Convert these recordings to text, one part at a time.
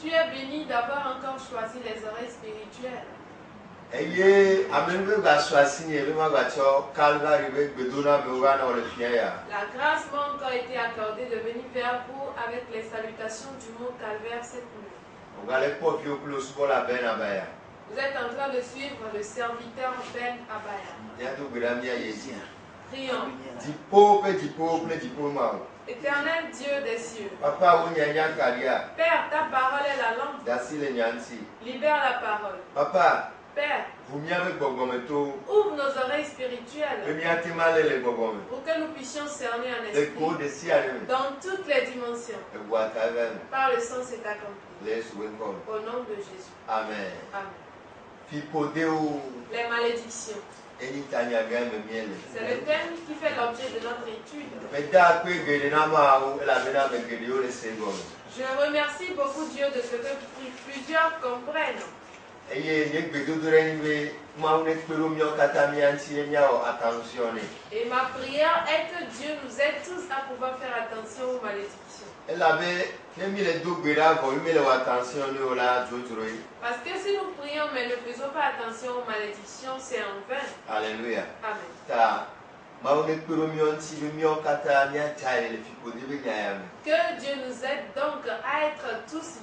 Tu es béni d'avoir encore choisi les oreilles spirituelles. La grâce m'a encore été accordée de venir vers vous avec les salutations du mont Calvaire cette nuit. Vous êtes en train de suivre le serviteur Ben Abaya. Prions. Éternel Dieu des cieux. Père, ta parole est la lampe. Libère la parole. Père, ouvre nos oreilles spirituelles pour que nous puissions cerner un esprit dans toutes les dimensions. Par le sang, c'est accompli. Au nom de Jésus. Amen. Les malédictions. C'est le thème qui fait l'objet de notre étude. Je remercie beaucoup Dieu de ce que plusieurs comprennent. Et ma prière est que Dieu nous aide tous à pouvoir faire attention aux malédictions. Parce que si nous prions mais ne faisons pas attention aux malédictions, c'est en vain. Alléluia. Amen. Que Dieu nous aide donc à être tous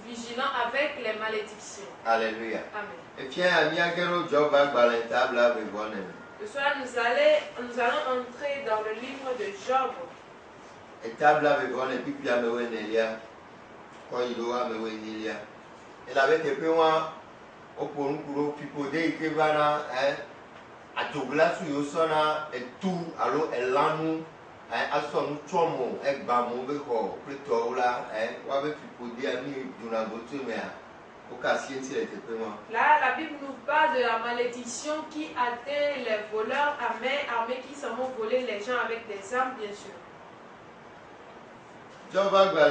vigilants avec les malédictions. Alléluia. Amen. Ce soir, nous allons entrer dans le livre de Job. Là, la Bible nous parle de la malédiction qui atteint les voleurs armés qui s'en vont voler les gens avec des armes, bien sûr. Amen.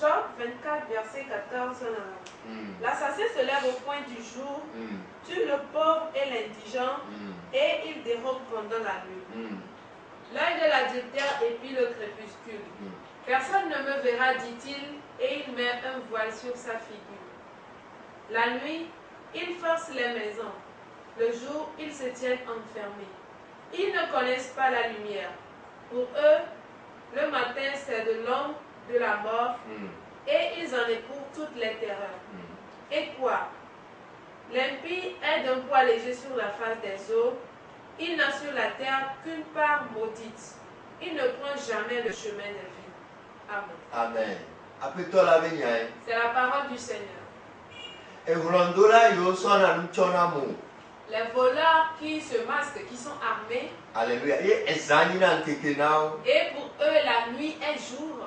Job 24, verset 14. L'assassin se lève au point du jour, tue le pauvre et l'indigent, et il dérobe pendant la nuit. L'œil de l'adultère épie le crépuscule. Personne ne me verra, dit-il, et il met un voile sur sa figure. La nuit, ils forcent les maisons. Le jour, ils se tiennent enfermés. Ils ne connaissent pas la lumière. Pour eux, le matin, c'est de l'ombre de la mort, et ils en éprouvent toutes les terreurs. Et quoi? L'impie est d'un poids léger sur la face des eaux. Il n'a sur la terre qu'une part maudite. Il ne prend jamais le chemin des vies. Amen. Amen. C'est la parole du Seigneur. Les voleurs qui se masquent, qui sont armés. Alléluia. Et pour eux, la nuit est jour.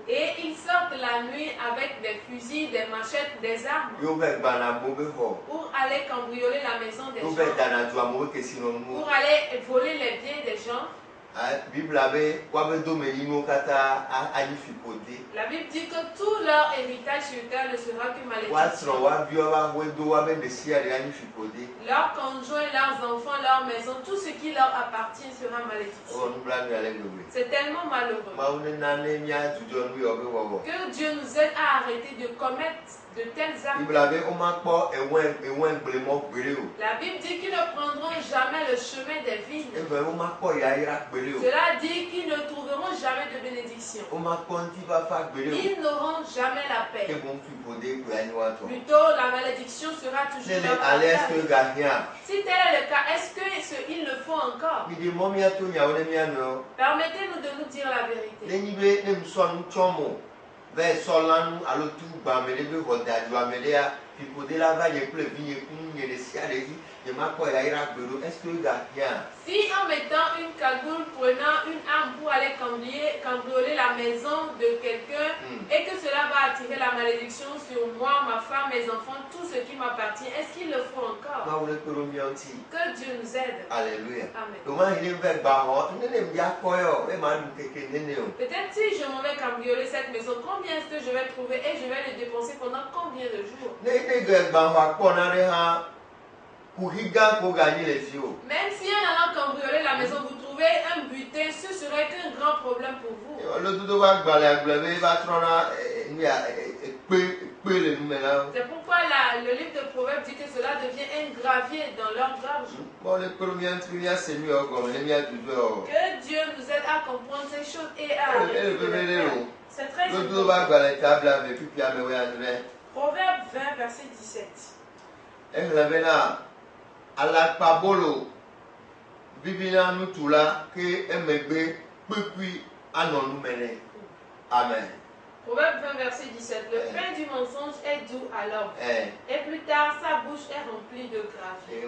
Et ils sortent la nuit avec des fusils, des machettes, des armes. Pour aller cambrioler la maison des gens. Pour aller voler les biens des gens. La Bible dit que tout leur héritage sur terre ne sera que malédiction. Leurs conjoints, leurs enfants, leur maison, tout ce qui leur appartient sera malédiction. C'est tellement malheureux. Que Dieu nous aide à arrêter de commettre de tels actes. La Bible dit qu'ils ne prendront jamais le chemin des vignes. Cela dit qu'ils ne trouveront jamais de bénédiction. Ils n'auront jamais la paix. Plutôt, la malédiction sera toujours leur partage. Si tel est le cas, est-ce qu'ils le font encore? Permettez-nous de nous dire la vérité. Si en mettant une cagoule, prenant une arme pour aller cambrioler la maison de quelqu'un et que cela va attirer la malédiction sur moi, ma femme, mes enfants, tout ce qui m'appartient, est-ce qu'ils le font encore? Que Dieu nous aide. Alléluia. Amen. Peut-être si je m'en vais cambrioler cette maison, combien est-ce que je vais trouver et je vais le dépenser pendant combien de jours? Même si en allant cambrioler la maison, vous trouvez un butin, ce serait qu'un grand problème pour vous. C'est pourquoi le livre de Proverbes dit que cela devient un gravier dans leur gorge. Que Dieu nous aide à comprendre ces choses et à c'est très important. Proverbe 20, verset 17. Amen. Proverbe 20, verset 17. Le pain du mensonge est doux à l'homme. Et plus tard, sa bouche est remplie de gravier.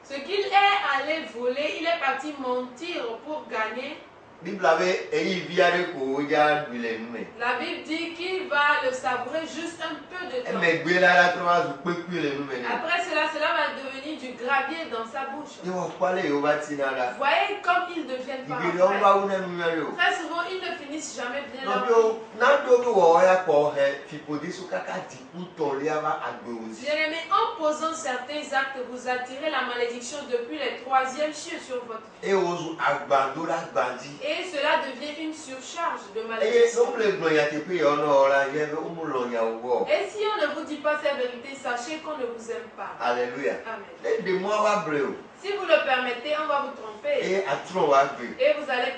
Ce qu'il est allé voler, il est parti mentir pour gagner. La Bible dit qu'il va le savourer juste un peu de temps. Après cela, cela va devenir du gravier dans sa bouche. Voyez comme ils deviennent parfaits. Très souvent, ils ne finissent jamais bien leur vie. Bien-aimés, en posant certains actes, vous attirez la malédiction depuis les troisièmes cieux sur votre vie. Et cela devient une surcharge de malédiction. Et si on ne vous dit pas ces vérités, sachez qu'on ne vous aime pas. Alléluia. Amen. Si vous le permettez, on va vous tromper. Et vous allez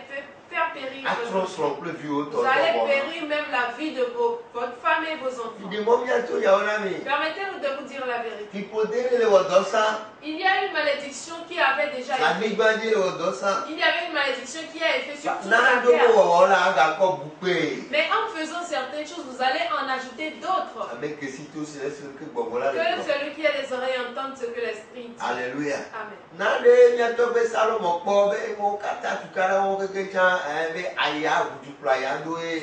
faire périr votre vie. Vous allez périr même la vie de votre femme et vos enfants. Permettez-nous de vous dire la vérité. Il y a une malédiction qui avait déjà été. Il y avait une malédiction qui a été sur toute la terre. Mais en faisant certaines choses, vous allez en ajouter d'autres. Que celui qui a des oreilles entende ce que l'Esprit dit. Alléluia. Amen.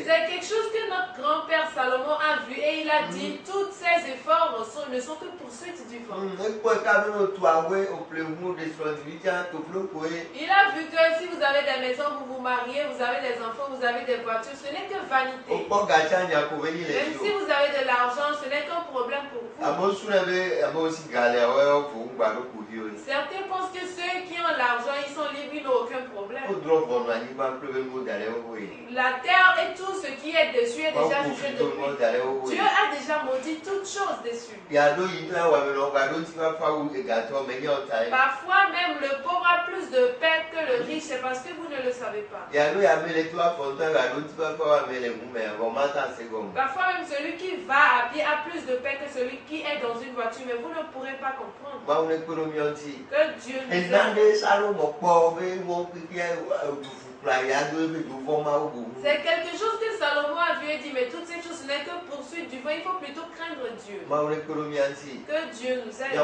C'est quelque chose que notre grand-père Salomon a vu et il a dit tous ses efforts ne sont que poursuite du vent. Il a vu que si vous avez des maisons, vous vous mariez, vous avez des enfants, vous avez des voitures, ce n'est que vanité. Même si vous avez de l'argent, ce n'est qu'un problème pour vous. Certains pensent que ceux qui ont l'argent, ils sont libres, ils n'ont aucun problème. La terre et tout ce qui est dessus est déjà jugé de lui. Dieu a déjà maudit toutes choses dessus. Parfois même le pauvre a plus de paix que le riche, c'est parce que vous ne le savez pas. Parfois même celui qui va à pied a plus de paix que celui qui est dans une voiture, mais vous ne pourrez pas comprendre. Que Dieu nous aide. C'est quelque chose que Salomon a vu et dit, mais toutes ces choses ce n'est que poursuite du vent, il faut plutôt craindre Dieu. Que Dieu nous aide.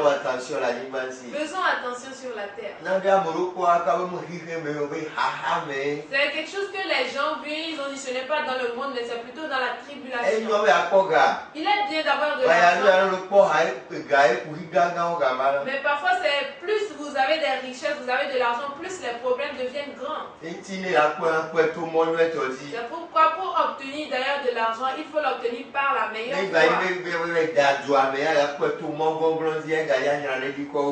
Faisons attention sur la terre. C'est quelque chose que les gens vivent, ils ont dit ce n'est pas dans le monde, mais c'est plutôt dans la tribulation. Il est bien d'avoir de l'argent. Mais parfois c'est plus vous avez des richesses, vous avez de l'argent, plus les problèmes deviennent grands. C'est pourquoi pour obtenir d'ailleurs de l'argent, il faut l'obtenir par la meilleure voie.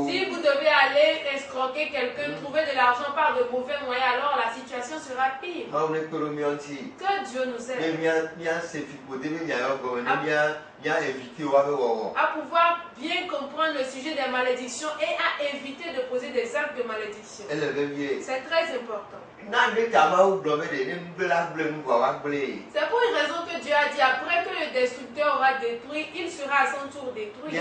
Si vous devez aller escroquer quelqu'un, trouver de l'argent par de mauvais moyens, alors la situation sera pire. Que Dieu nous aide à pouvoir bien comprendre le sujet des malédictions et à éviter de poser des actes de malédiction. C'est très important. C'est pour une raison que Dieu a dit, après que le destructeur aura détruit, il sera à son tour détruit.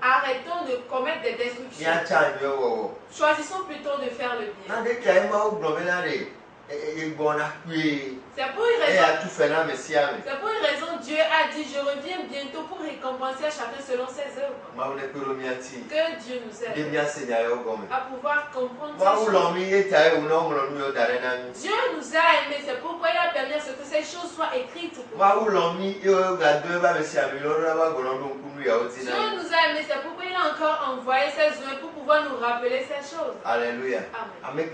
Arrêtons de commettre des destructions. Choisissons plutôt de faire le bien. C'est pour une raison Dieu a dit, je reviens bientôt pour récompenser à chacun selon ses œuvres. Que Dieu nous aide à pouvoir comprendre ces choses. Dieu nous a aimés, c'est pourquoi il a permis à ce que ces choses soient écrites pour nous. Dieu nous a aimés, c'est pourquoi il a encore envoyé ses œuvres pour pouvoir nous rappeler ces choses. Alléluia. Amen.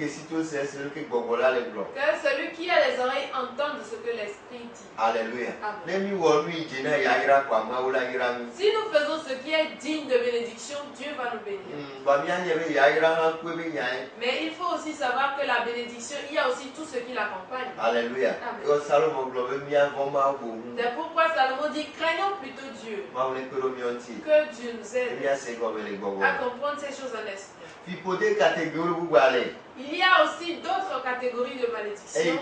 Que celui qui a les oreilles entende ce que l'Esprit dit. Alléluia. Amen. Si nous faisons ce qui est digne de bénédiction, Dieu va nous bénir. Mais il faut aussi savoir que la bénédiction, il y a aussi tout ce qui l'accompagne. Alléluia. C'est pourquoi Salomon dit, craignons plutôt Dieu. Que Dieu nous aide à comprendre ces choses en esprit. Il y a aussi d'autres catégories de malédiction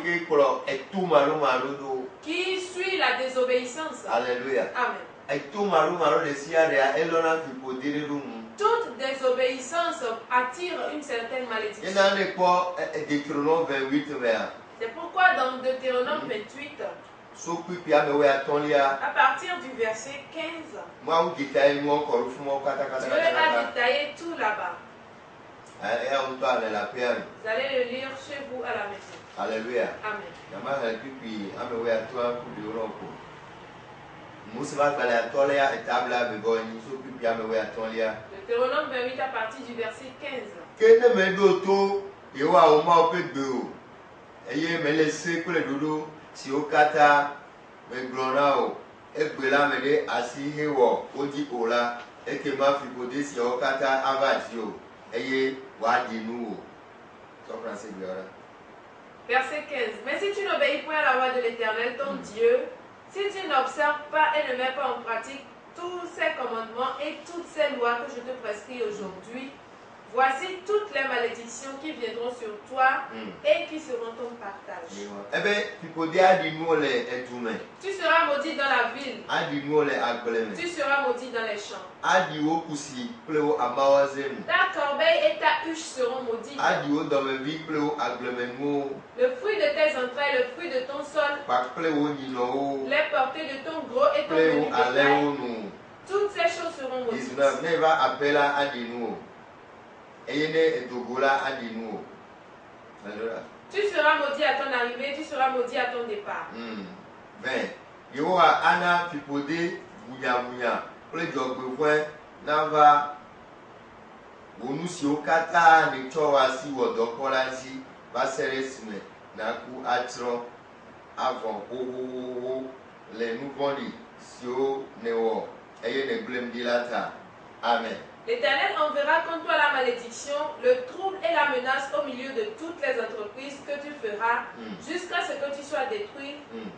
qui suit la désobéissance. Alléluia. Amen. Toute désobéissance attire une certaine malédiction. C'est pourquoi dans Deutéronome 28, à partir du verset 15, Dieu a détaillé tout là-bas. Vous allez le lire chez vous à la maison. Alléluia. Amen. Deutéronome 28 à partir du verset 15. Verset 15. Mais si tu n'obéis point à la voix de l'Éternel, ton Dieu, si tu n'observes pas et ne mets pas en pratique tous ces commandements et toutes ces lois que je te prescris aujourd'hui, voici toutes les malédictions qui viendront sur toi et qui seront ton partage. Tu seras maudit dans la ville. Tu seras maudit dans les champs. Ta corbeille et ta huche seront maudits. Le fruit de tes entrailles, le fruit de ton sol, les portées de ton gros et ton menu bétail, toutes ces choses seront maudites. Tu seras maudit à ton arrivée, tu seras maudit à ton départ. Amen. L'Éternel enverra contre toi la malédiction, le trouble et la menace au milieu de toutes les entreprises que tu feras, jusqu'à ce que tu sois détruit,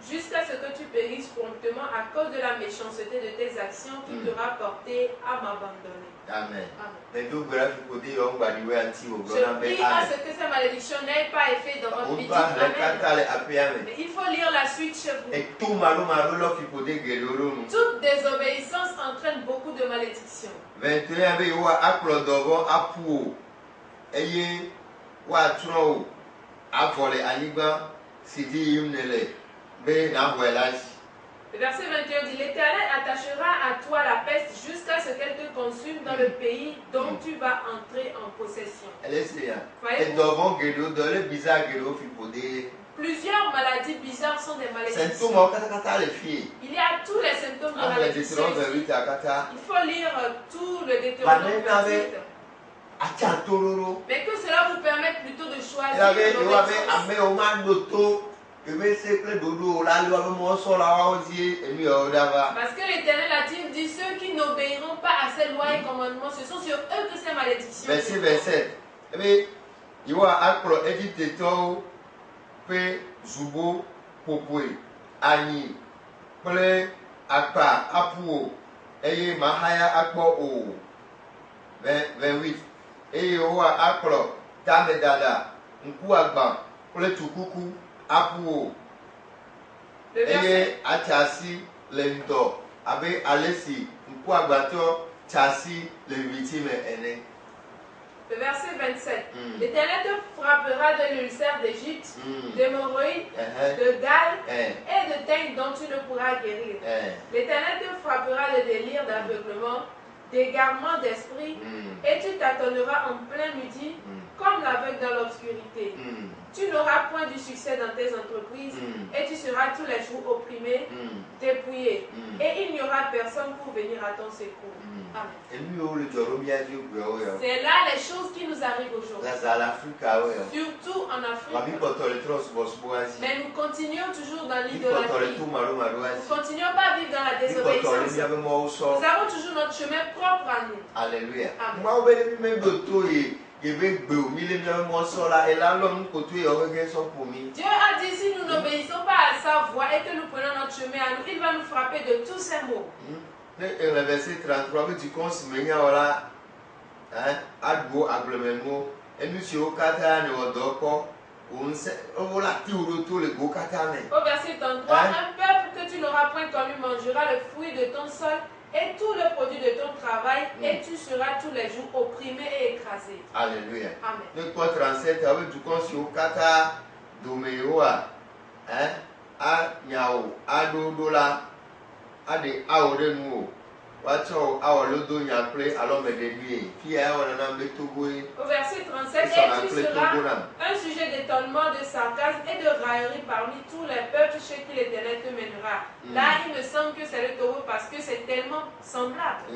jusqu'à ce que tu périsses promptement à cause de la méchanceté de tes actions qui t'aura porté à m'abandonner. Amen. Je prie à ce que ces malédictions n'aient pas effet dans votre vie. Amen. Mais il faut lire la suite chez vous. Toute désobéissance entraîne beaucoup de malédictions. 21. avole anigba sidi imnele be na voyage. Le verset 21 dit, l'Éternel attachera à toi la peste jusqu'à ce qu'elle te consume dans le pays dont tu vas entrer en possession. Plusieurs maladies bizarres sont des malédictions. Il y a tous les symptômes de malédiction ici. Il faut lire tout le Deutéronome 28. Mais que cela vous permette plutôt de choisir l'obéissance. Parce que l'Éternel a-t-il dit, ceux qui n'obéiront pas à ses lois et commandements, ce sont sur eux que ces malédictions. Verset 27. Mais il y a un édito pe zubo popoi ani ple akpa apuo eye mahaya akpo o 28 eye o akro tamedada nku agba ple tukuku apuo eye achasi lendo abe alesi nku agbato chasi le victime ene. Le verset 27. L'Éternel te frappera de l'ulcère d'Égypte, d'hémorroïdes, de gale et de teigne dont tu ne pourras guérir. L'Éternel te frappera de délire, d'aveuglement, d'égarement d'esprit, et tu tâtonneras en plein midi comme l'aveugle dans l'obscurité. Tu n'auras point du succès dans tes entreprises et tu seras tous les jours opprimé, dépouillé. Et il n'y aura personne pour venir à ton secours. Amen. C'est là les choses qui nous arrivent aujourd'hui. Surtout en Afrique. Mais nous continuons toujours dans l'idolâtrie. Nous continuons pas à vivre dans la désobéissance. Nous avons toujours notre chemin propre à nous. Alléluia. Amen. Dieu a dit si nous n'obéissons pas à sa voix et que nous prenons notre chemin à nous, il va nous frapper de tous ces mots. Le verset 33, tu consommes agbo aglemeno et nous sur Kata ne odoko on sait on la tout le go Kata ne. Au verset 33, un peuple que tu n'auras point connu mangera le fruit de ton sol et tout le produit de ton travail, et tu seras tous les jours opprimé et écrasé. Alléluia. Amen. Le 37, avec du conscient Kata Domeoa, a Nyao, a Dodola, a de Aorenuo. Au verset 37, et tu seras un sujet d'étonnement, de sarcasme et de raillerie parmi tous les peuples chez qui l'Éternel te mènera. Là, il me semble que c'est le taureau parce que c'est tellement semblable.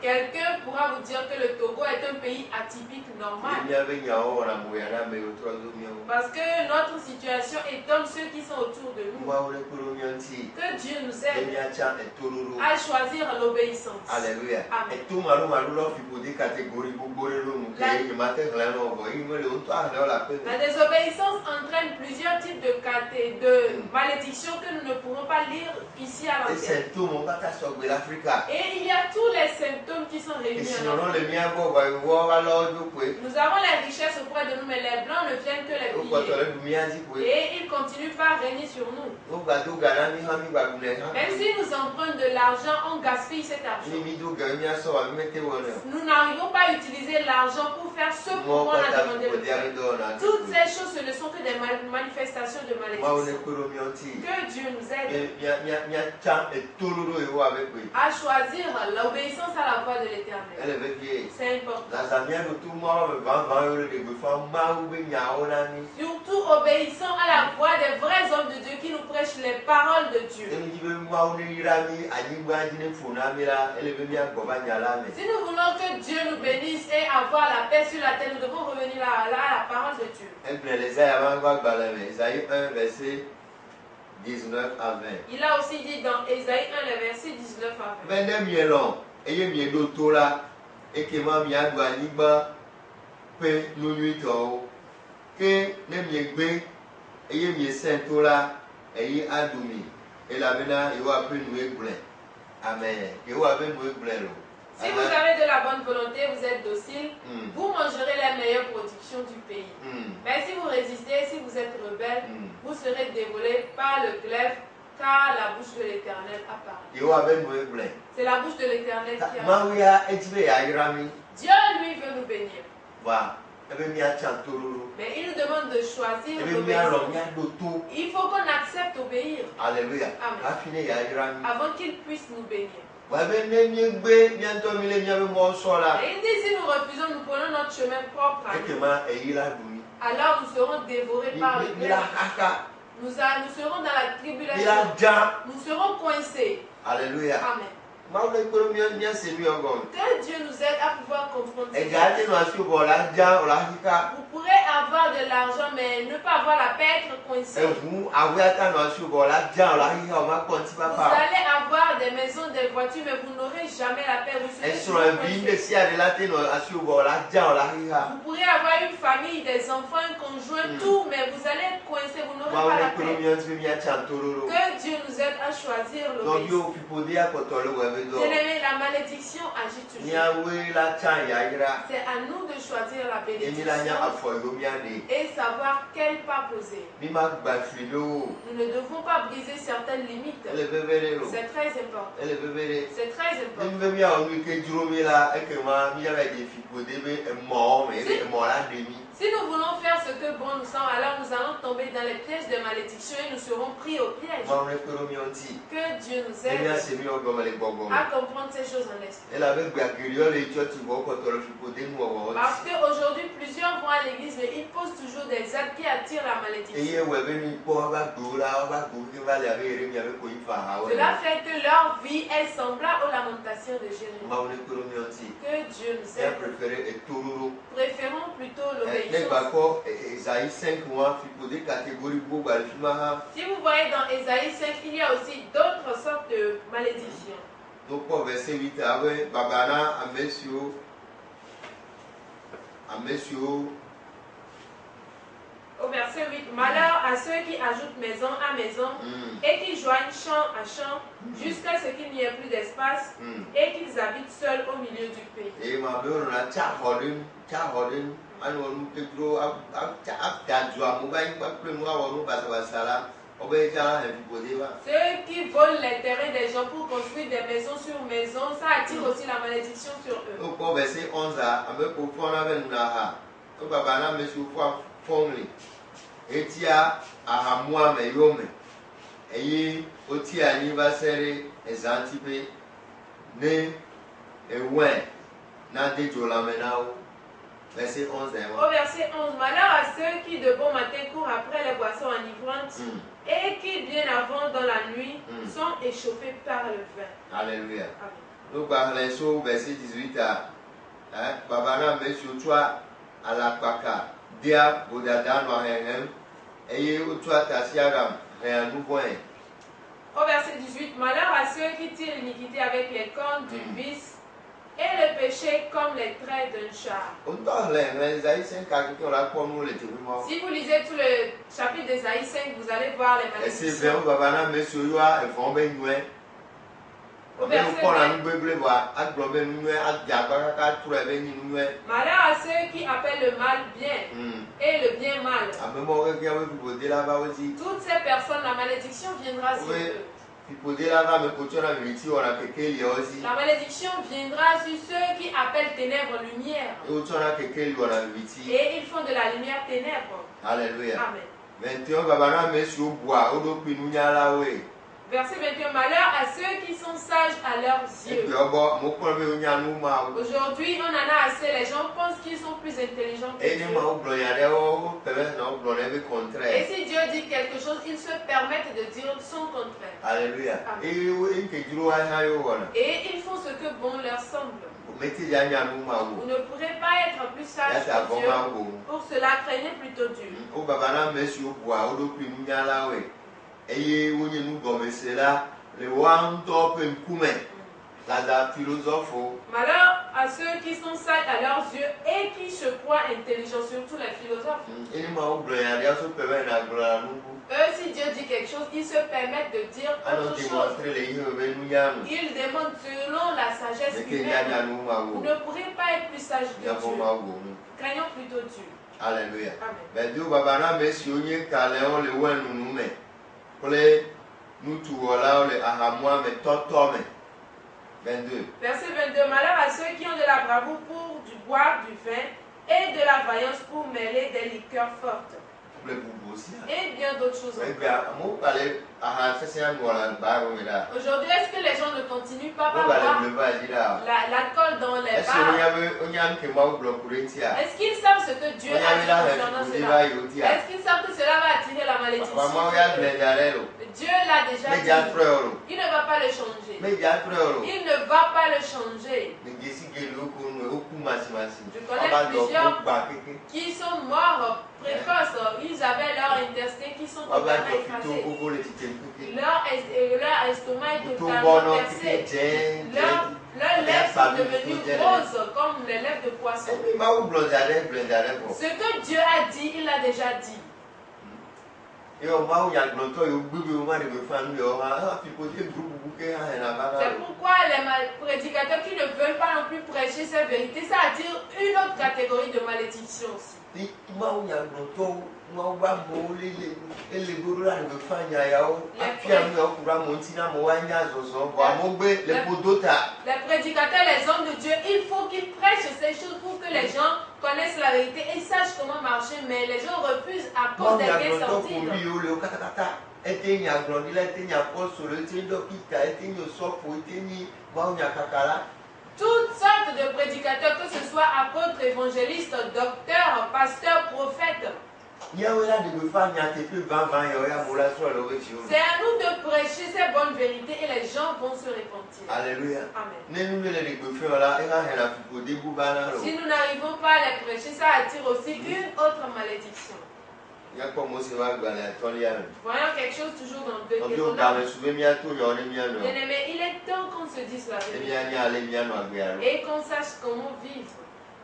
Quelqu'un pourra vous dire que le Togo est un pays atypique normal. Parce que notre situation étonne ceux qui sont autour de nous. Que Dieu nous aide à choisir l'obéissance. Alléluia. La désobéissance entraîne plusieurs types de malédictions que nous ne pourrons pas lire ici à l'antenne. Et il y a tous les symptômes qui sont réunis en Afrique. Nous avons les richesses auprès de nous, mais les blancs ne viennent que les piller. Et ils continuent par régner sur nous. Même si nous empruntons de l'argent, on gaspille cet argent. Nous n'arrivons pas à utiliser l'argent pour faire ce pourquoi on a demandé de faire. Toutes ces choses, ce ne sont que des manifestations de malédiction. Que Dieu nous aide à choisir l'obéissance à la voix de l'Éternel. C'est important. Surtout obéissant à la voix des vrais hommes de Dieu qui nous prêchent les paroles de Dieu. Si nous voulons que Dieu nous bénisse et avoir la paix sur la terre, nous devons revenir à la parole de Dieu. Ésaïe 1, verset 19 à 20. Il a aussi dit dans Ésaïe 1, le verset 19 à 20. Amen. Si vous avez de la bonne volonté, vous êtes docile, vous mangerez les meilleures productions du pays. Mais si vous résistez, si vous êtes rebelle, vous serez dévolé par le glaive, car la bouche de l'Éternel a parlé. C'est la bouche de l'Éternel qui a parlé. Dieu, lui, veut nous bénir. Mais il nous demande de choisir l'obéissance. Il faut qu'on accepte d'obéir. Alléluia. Amen. Avant qu'il puisse nous bénir. Et il dit si nous refusons, nous prenons notre chemin propre à nous. Alors nous serons dévorés par le glaive. Nous serons dans la tribulation. Nous serons coincés. Alléluia. Amen. Que Dieu nous aide à pouvoir confronter. Vous pourrez avoir de l'argent, mais ne pas avoir la paix, être coincé. Vous allez avoir des maisons, des voitures, mais vous n'aurez jamais la paix. Vous pourrez avoir une famille, des enfants, un conjoint, tout, mais vous allez être coincé, vous n'aurez pas la paix. Que Dieu nous aide à choisir l'obéissance. Bien-aimé, la malédiction agit toujours. C'est à nous de choisir la bénédiction et savoir quel pas poser. Nous ne devons pas briser certaines limites. C'est très important. C'est très important. Si nous voulons faire ce que bon nous semble, alors nous allons tomber dans les pièges de malédiction et nous serons pris au piège. Que Dieu nous aide à comprendre ces choses en l'esprit. Parce qu'aujourd'hui, plusieurs vont à l'église, mais ils posent toujours des actes qui attirent la malédiction. Cela fait que leur vie est semblable aux lamentations de Jérémie. Que Dieu nous aide. Préférons plutôt l'obéissance. Si vous voyez dans Ésaïe 5, il y a aussi d'autres sortes de malédictions. Donc, pour verset 8, Babana, à messieurs, au verset 8, malheur à ceux qui ajoutent maison à maison et qui joignent champ à champ jusqu'à ce qu'il n'y ait plus d'espace et qu'ils habitent seuls au milieu du pays. Ceux qui volent les terrains des gens pour construire des maisons sur maisons, ça attire aussi la malédiction sur eux. Donc, au verset 11, Etia ahamua me yome eyi oti anniversaire ezantipe ne ewen na dejola menao. Verset 11. Au verset 11, malheur à ceux qui de bon matin courent après les boissons enivrantes et qui bien avant dans la nuit sont échauffés par le vin. Alléluia. Nous parlons au verset 18 Babana monsieur toi à la kwaka dia bodada no henhem. Au verset 18, malheur à ceux qui tirent l'iniquité avec les cornes du vice et le péché comme les traits d'un char. Si vous lisez tout le chapitre d'Ésaïe 5, vous allez voir les malédictions. Au verset 20, malheur à ceux qui appellent le mal bien et le bien mal. Toutes ces personnes, la malédiction viendra sur eux. La malédiction viendra sur ceux qui appellent ténèbres lumière. Et ils font de la lumière ténèbres. Alléluia. Amen. Verset 21, malheur à ceux qui sont sages à leurs yeux. Aujourd'hui, on en a assez. Les gens pensent qu'ils sont plus intelligents que Dieu. Et si Dieu dit quelque chose, ils se permettent de dire son contraire. Alléluia. Et ils font ce que bon leur semble. Vous ne pourrez pas être plus sage que Dieu. Pour cela, craignez plutôt Dieu. Malheur à ceux qui sont sages à leurs yeux et qui se croient intelligents, surtout les philosophes. Eux, si Dieu dit quelque chose, ils se permettent de dire autre chose. Ils demandent selon la sagesse humaine. Vous ne pourrez pas être plus sage que Dieu. Craignons plutôt Dieu. Alléluia. Verset 22. Malheur à ceux qui ont de la bravoure pour boire du vin et de la vaillance pour mêler des liqueurs fortes. Et bien d'autres choses encore. Aujourd'hui, est-ce que les gens ne continuent pas par boire l'alcool dans les bars? Est-ce qu'ils savent ce que Dieu a dit concernant cela? Est-ce qu'ils savent que cela va attirer la malédiction? Dieu l'a déjà dit. Il ne va pas le changer. Il ne va pas le changer. Je connais plusieurs qui sont morts précoces. Ils avaient leur intestin qui sont totalement écrasés. Leur estomac est totalement percé. Leurs lèvres sont devenues roses comme les lèvres de poisson. Ce que Dieu a dit, il l'a déjà dit. C'est pourquoi les prédicateurs qui ne veulent pas non plus prêcher cette vérité, ça attire une autre catégorie de malédiction aussi. Les prédicateurs, les hommes de Dieu, il faut qu'ils prêchent ces choses pour que les gens connaissent la vérité et sachent comment marcher, mais les gens refusent à cause des gains sortis. Toutes sortes de prédicateurs, que ce soit apôtres, évangélistes, docteurs, pasteurs, prophètes. C'est à nous de prêcher ces bonnes vérités et les gens vont se repentir. Alléluia. Amen. Si nous n'arrivons pas à les prêcher, ça attire aussi une autre malédiction. Voyons quelque chose toujours dans Deutéronome. Bien-aimé, il est temps qu'on se dise la vérité et qu'on sache comment vivre.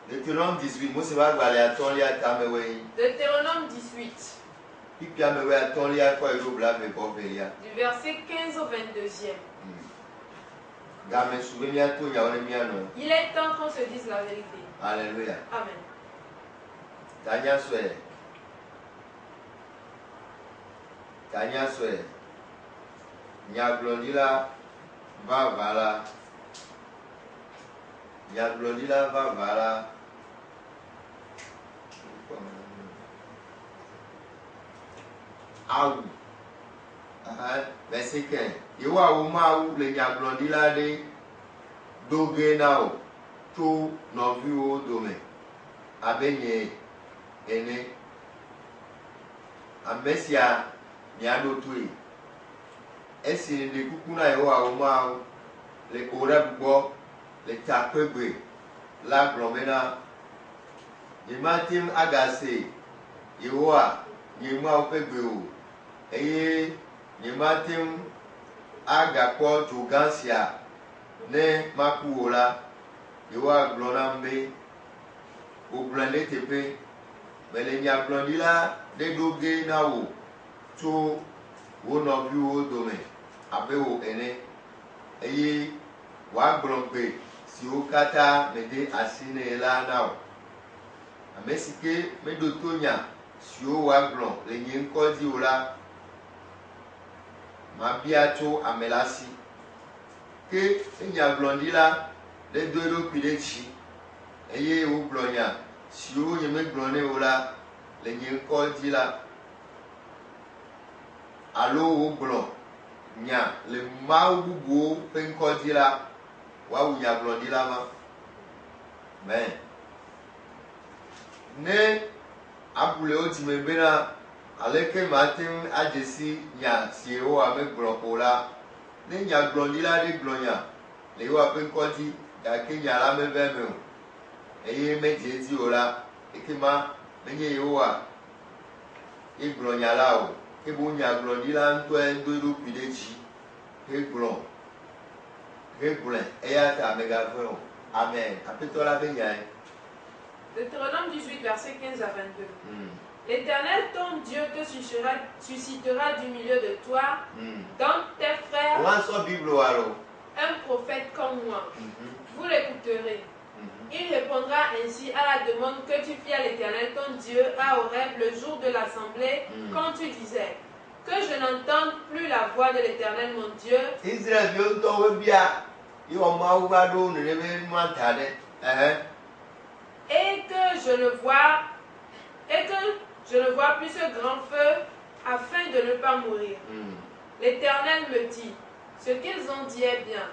Deutéronome 18. Deutéronome 18. Du verset 15 au 22e. Il est temps qu'on se dise la vérité. Alléluia. Amen. Tanya Swe. Nyaglondila va vala. Nyaglondila va vala. Aou. Verset 15. Yewa uma ou le nyaglondila de doge nao. To novi o dome. Abenye ene. Amesia miado tui. Esi de kukuna yewa uma le orabbo le tapegbe la glomena. Yimatim agase yewa yima opegbe o. Eye yimatim agakpo jogansia ne makuola yewa glonambe o blande tepe bele nya blondila de doge na wo to wo no bi wo dome abe wo ene eye wa glombe si o kata mede asine la na o amesike medo tonya si o wa glon le nyin ko di o la ma biato amelasi ke enya blondila de dodo pilechi eye wo blonya si o yeme blonne o la le nyin ko di la alo wo blon nya le ma bubu pen ko di la wa wu nya blondi la ma men ne abule o ti me bena aleke matin ajesi nya si o ame blon ko la ne nya blondi la de blonya le wa pen ko di da ke nya la me be me o eye me je ti o la ekema menye yo wa e blonya la o ke bo nya blondi la nto en do do pideji e blon Amen. Deutéronome 18, verset 15 à 22. L'Éternel, ton Dieu, te suscitera du milieu de toi, dans tes frères, un prophète comme moi. Vous l'écouterez. Il répondra ainsi à la demande que tu fis à l'Éternel, ton Dieu, à Horeb, le jour de l'assemblée, quand tu disais que je n'entende plus la voix de l'Éternel, mon Dieu. et que je ne vois plus ce grand feu afin de ne pas mourir. L'Éternel me dit, ce qu'ils ont dit est bien.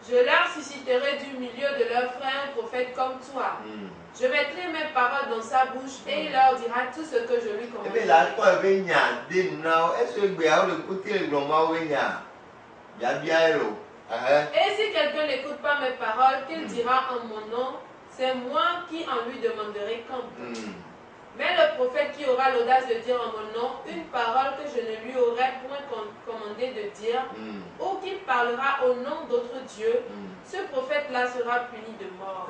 Je leur susciterai du milieu de leurs frères un prophète comme toi. Je mettrai mes paroles dans sa bouche et il leur dira tout ce que je lui commande. Et si quelqu'un n'écoute pas mes paroles, qu'il dira en mon nom, c'est moi qui en lui demanderai compte. Mais le prophète qui aura l'audace de dire en mon nom une parole que je ne lui aurais point commandé de dire, ou qui parlera au nom d'autres dieux, ce prophète-là sera puni de mort.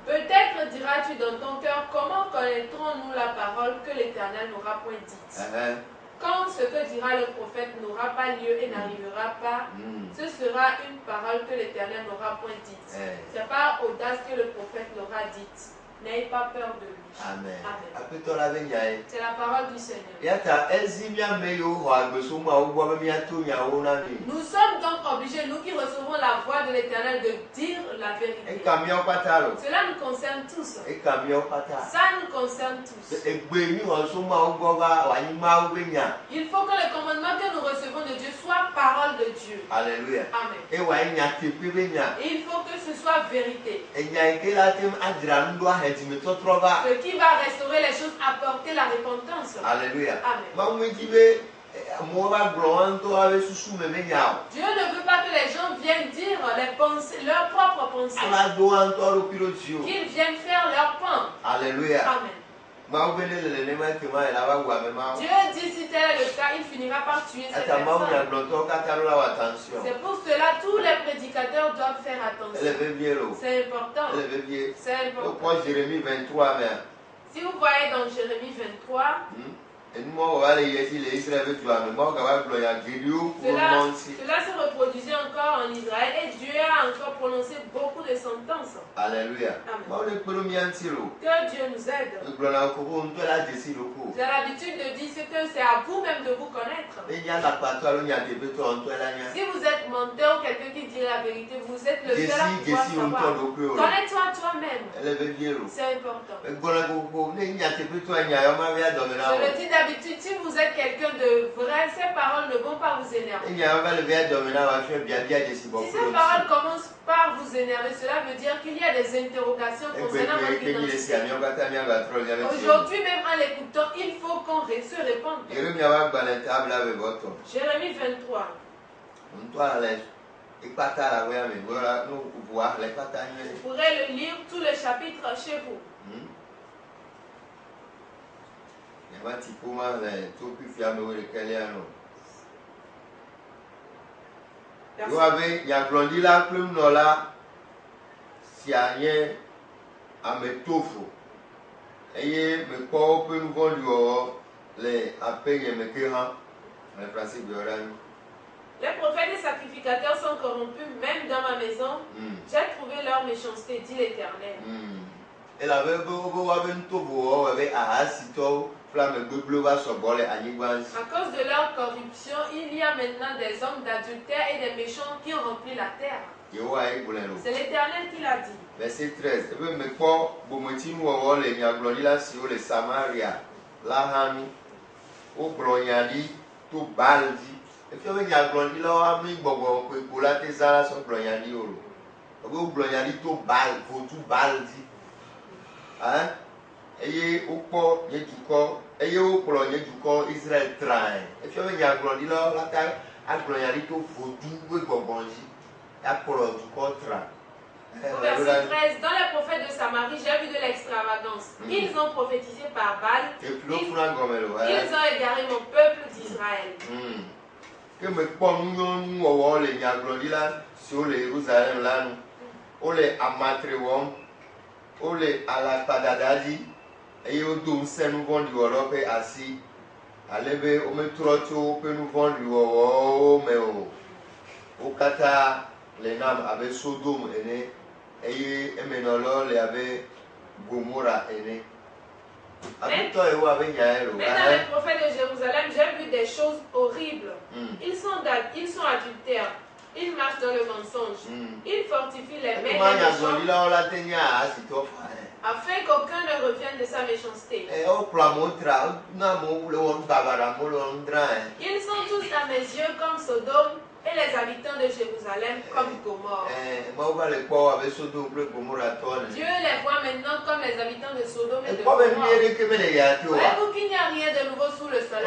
Peut-être diras-tu dans ton cœur, comment connaîtrons-nous la parole que l'Éternel n'aura point dite? Quand ce que dira le prophète n'aura pas lieu et n'arrivera pas, ce sera une parole que l'Éternel n'aura point dite. C'est par audace que le prophète l'aura dite. N'ayez pas peur de lui. Amen. C'est la parole du Seigneur. Nous sommes donc obligés, nous qui recevons la voix de l'Éternel, de dire la vérité. Cela nous concerne tous. Ça nous concerne tous. Il faut que le commandement que nous recevons de Dieu soit parole de Dieu. Alléluia. Amen. Et il faut que ce soit vérité. Ce qui va restaurer les choses, apporter la repentance. Alléluia. Amen. Dieu ne veut pas que les gens viennent dire les pensées, leurs propres pensées. Qu'ils viennent faire leur pain. Alléluia. Amen. Dieu dit si tel est le cas, il finira par tuer ces personnes. C'est pour cela que tous les prédicateurs doivent faire attention. C'est important. C'est important. Si vous voyez dans Jérémie 23, cela se reproduisait encore en Israël et Dieu a encore prononcé beaucoup de sentences. Alléluia. Amen. Que Dieu nous aide. J'ai l'habitude de dire que c'est à vous-même de vous connaître. Si vous êtes menteur ou quelqu'un qui dit la vérité, vous êtes le seul à pouvoir savoir. Connais-toi toi-même. C'est important. Je le dis d'habitude, si vous êtes quelqu'un de vrai, ces paroles ne vont pas vous énerver. Si ces paroles commencent par vous énerver, cela veut dire qu'il y a des interrogations concernant votre identité. Aujourd'hui, même en l'écoutant, il faut qu'on se réponde. Jérémie 23. Vous pourrez le lire tout le chapitre chez vous. Les prophètes et sacrificateurs sont corrompus, même dans ma maison. J'ai trouvé leur méchanceté, dit l'Éternel. À cause de leur corruption, il y a maintenant des hommes d'adultère et des méchants qui ont rempli la terre. C'est l'Éternel qui l'a dit. Verset 13. Eye ukpɔ nye dukɔ eye wokplɔ nye dukɔ Israël train. Efia be nyagblɔɖila la ta agblɔ nya ɖi to vodu ƒe gbɔgbɔ dzi. Akplɔ dukɔ tra. Verset 13. Dans les prophètes de Samarie, j'ai vu de l'extravagance. Ils ont prophétisé par Baal. Ils ont égaré mon peuple d'Israël. Que me kpɔ nunyɔnu wɔwɔ le nyagblɔɖila siwo le Yerusalem la nu. Wole amatre wɔm. Wole alakpadada dzi. Eye wodo ŋusẽ nu vɔ̃ɖi wɔwɔ ƒe asi. Ale be wometrɔ tso woƒe nu vɔ̃ɖi wɔwɔwo me o. Wo katã le nam abe Sodom ene. Eye emenɔlawo le abe Gomora ene. Mais dans les prophètes de Jérusalem, j'ai vu des choses horribles. Ils sont adultères. Ils marchent marche dans le mensonge. Il fortifie les mains des méchants afin qu'aucun ne revienne de sa méchanceté. Ils sont tous à mes yeux comme Sodome et les habitants de Jérusalem comme Gomorrhe. Dieu les voit maintenant comme les habitants de Sodome et de Gomorrhe. Voyez-vous qu'il n'y a rien de nouveau sous le soleil.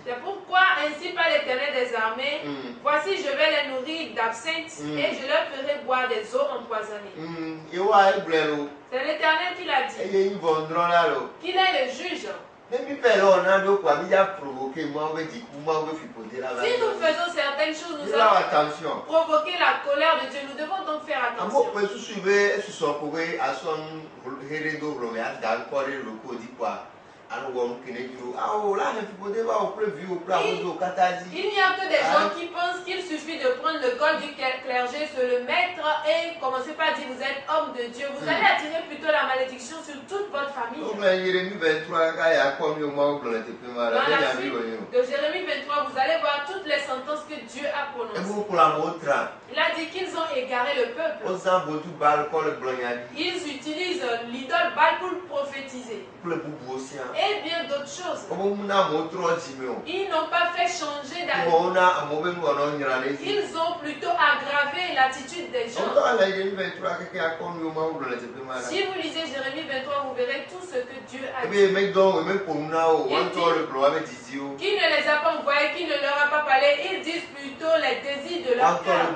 C'est pourquoi ainsi par l'Éternel des armées, voici je vais les nourrir d'absinthe et je leur ferai boire des eaux empoisonnées. C'est l'Éternel qui l'a dit. Qu'il est le juge. Si nous faisons certaines choses, nous allons provoquer la colère de Dieu. Nous devons donc faire attention. Il n'y a que des gens qui pensent qu'il suffit de prendre le col du clergé, se le mettre et commencer par dire vous êtes homme de Dieu. Vous allez attirer plutôt la malédiction sur toute votre famille. Dans la suite de Jérémie 23, vous allez voir toutes les sentences que Dieu a prononcées. Il a dit qu'ils ont égaré le peuple. Ils utilisent l'idole Baal pour prophétiser. Et bien d'autres choses. Ils n'ont pas fait changer d'avis. Ils ont plutôt aggravé l'attitude des gens. Si vous lisez Jérémie 23, vous verrez tout ce que Dieu a dit. Qui ne les a pas envoyés, qui ne leur a pas parlé, ils disent plutôt les désirs de leur cœur.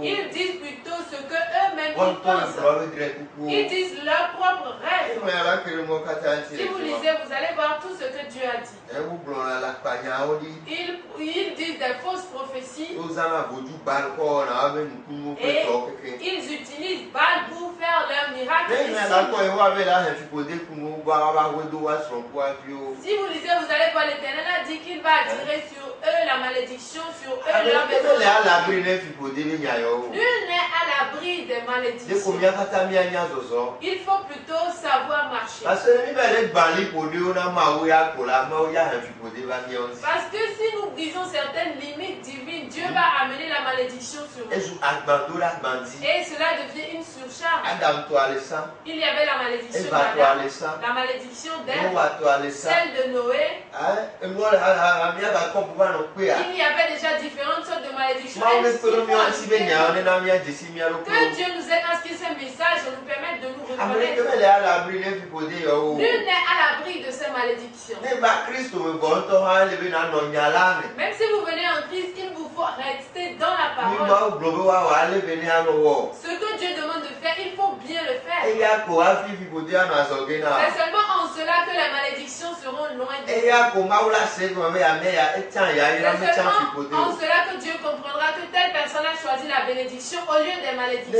Ils disent plutôt ce que eux-mêmes pensent. Ils disent leurs propres rêves. Si vous lisez, vous allez voir tout ce que Dieu a dit. Ils disent des fausses prophéties. Et ils utilisent Baal pour faire leurs miracles. Si vous lisez, vous allez voir, l'Éternel a dit qu'il va attirer sur eux la malédiction, sur eux leur maison. Nul n'est à l'abri des malédictions. Il faut plutôt savoir marcher. Parce que si nous brisons certaines limites divines, Dieu va amener la malédiction sur nous. Et cela devient une surcharge. Il y avait la malédiction d'Adam, la malédiction d'Ève, celle de Noé. Il y avait déjà différentes sortes de malédictions. Que Dieu nous aide à ce que ces messages nous permettent de nous reconnaître. Nul n'est à l'abri de ces malédictions. Même si vous venez en Christ, il vous faut rester dans la parole. Ce que Dieu demande de faire, il faut bien le faire. C'est seulement en cela que les malédictions seront loin de nous. C'est seulement en cela que Dieu comprendra que telle personne a choisi la bénédiction au lieu des malédictions.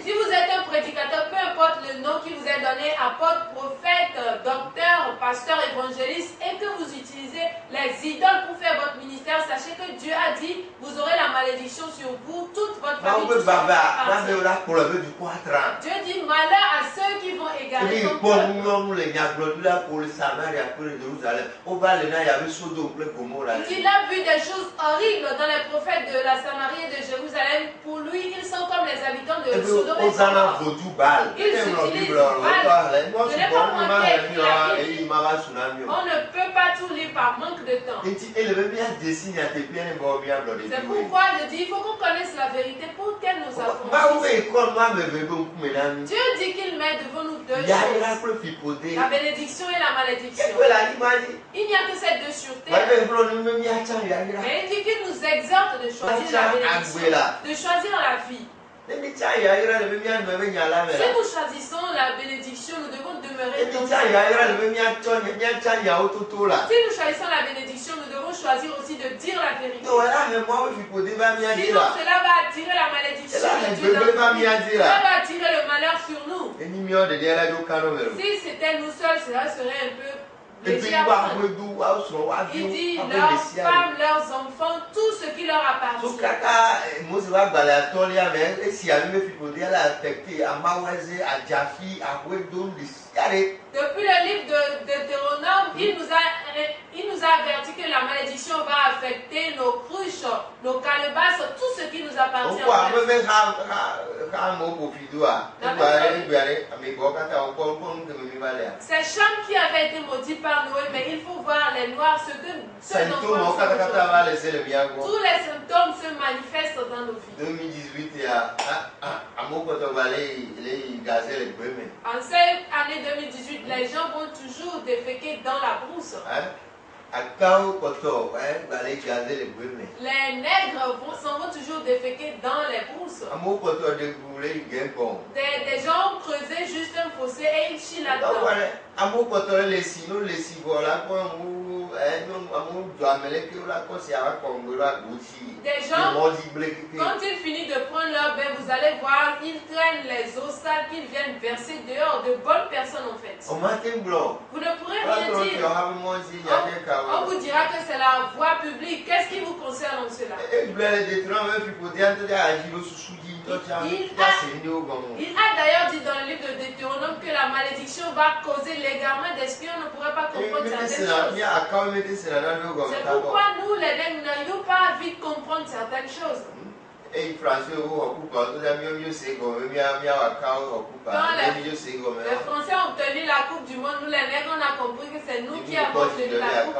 Si vous êtes un prédicateur, peu importe le nom qui vous est donné, apôtre, prophète, docteur, pasteur, évangéliste, et que vous utilisez les idoles pour faire votre ministère, sachez que Dieu a dit, vous aurez la malédiction sur vous, toute votre famille. Dieu dit malheur à ceux qui vont égarer son peuple. Il a vu des choses horribles dans les prophètes de la Samarie et de Jérusalem. Pour lui, ils sont comme les habitants de Sodome et Gomorrhe. Ils utilisent Baal. Ce n'est pas moi qui ai écrit la Bible. On ne peut pas tout lire par manque de temps. C'est pourquoi je dis, il faut qu'on connaisse la vérité pour qu'elle nous affronte. Dieu dit qu'il met devant nous deux choses, la bénédiction et la malédiction. Il n'y a que ces deux sûretés. Mais il dit qu'il nous exhorte de choisir la bénédiction, de choisir la vie. Si nous choisissons la bénédiction, nous devons demeurer dans ça. Si nous choisissons la bénédiction, nous devons choisir aussi de dire la vérité. Sinon, cela va attirer la malédiction de Dieu dans nous. Cela va attirer le malheur sur nous. Si c'était nous seuls, cela serait un peu Il dit leurs femmes, leurs enfants, tout ce qui leur appartient. Depuis le livre de Deutéronome, il nous a averti que la malédiction va affecter nos cruches, nos calebasses, tout ce qui nous appartient. Ces champs qui avaient été maudits par Noé, mais il faut voir les noirs, ceux dont tous les symptômes se manifestent dans nos vies. 2018, en cette année 2018, les gens vont toujours déféquer dans la brousse. Les nègres s'en vont toujours déféquer dans les brousses. Des gens creusaient juste un fossé et ils chient là-dedans. Des gens, quand ils finissent de prendre leur bain, vous allez voir, ils traînent les eaux sales qu'ils viennent verser dehors. De bonnes personnes en fait. Vous ne pourrez rien dire. On vous dira que c'est la voie publique. Qu'est-ce qui vous concerne en cela? Il a d'ailleurs dit dans le livre de Deutéronome que la malédiction va causer l'égarement d'esprit. On ne pourrait pas comprendre certaines choses. C'est pourquoi nous, les nègres, n'ayons pas vite comprendre certaines choses. Quand les Français ont tenu la coupe du monde, nous les nègres, on a compris que c'est nous qui avons tenu la coupe.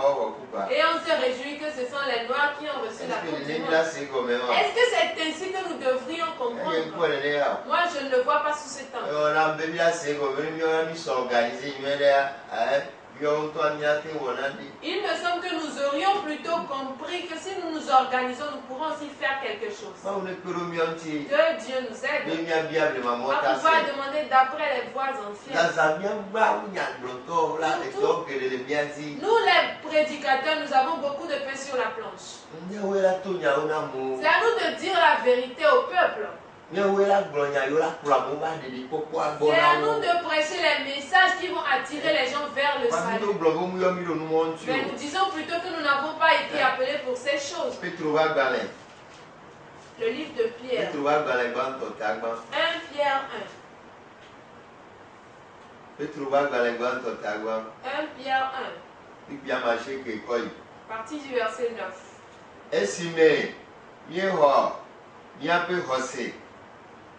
Et on se réjouit que ce sont les noirs qui ont reçu la coupe du monde. Est-ce que c'est ainsi que nous devrions comprendre? Moi, je ne le vois pas sous cet angle. Il me semble que nous aurions plutôt compris que si nous nous organisons, nous pourrons aussi faire quelque chose. Que Dieu nous aide. On va demander d'après les voies anciennes. Nous les prédicateurs, nous avons beaucoup de pain sur la planche. C'est à nous de dire la vérité au peuple. C'est à nous de prêcher les messages qui vont attirer les gens vers le salut. Mais nous disons plutôt que nous n'avons pas été appelés pour ces choses. Le livre de Pierre. 1 Pierre 1. 1 Pierre 1. Partie du verset 9.